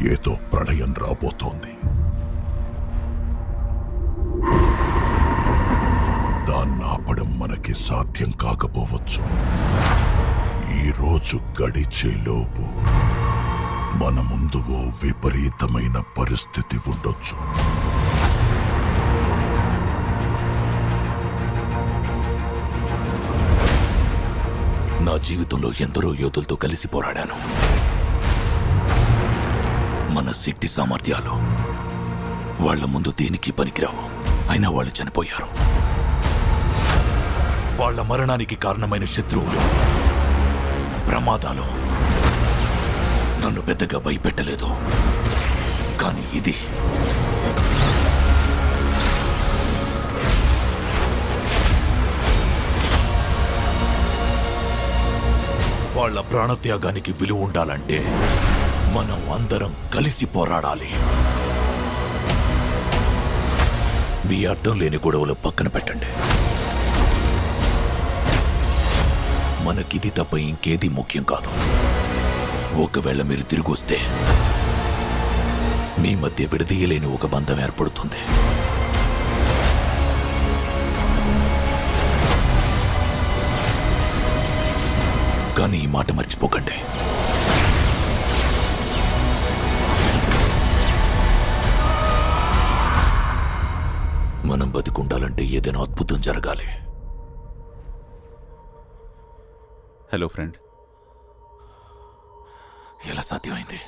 ఏదో ప్రళయం రాబోతోంది. దాన్ని ఆపడం మనకి సాధ్యం కాకపోవచ్చు. ఈ రోజు గడిచేలోపు మన ముందు ఓ విపరీతమైన పరిస్థితి ఉండొచ్చు. నా జీవితంలో ఎందరో యోధులతో కలిసి పోరాడాను. మన శక్తి సామర్థ్యాలు వాళ్ల ముందు దేనికి పనికిరావు. అయినా వాళ్ళు చనిపోయారు. వాళ్ల మరణానికి కారణమైన శత్రువులు, ప్రమాదాలు నన్ను పెద్దగా భయపెట్టలేదు. కానీ ఇది వాళ్ల ప్రాణత్యాగానికి విలువ ఉండాలంటే మనం అందరం కలిసి పోరాడాలి. మీ అర్థం లేని గొడవలు పక్కన పెట్టండి. మనకిది తప్ప ఇంకేది ముఖ్యం కాదు. ఒకవేళ మీరు తిరిగి వస్తే మీ మధ్య విడదీయలేని ఒక బంధం ఏర్పడుతుంది. కానీ ఈ మాట మర్చిపోకండి. మనం బతికుండాలంటే ఏదైనా అద్భుతం జరగాలి. Hello friend. ఎలా సాధ్యమైంది?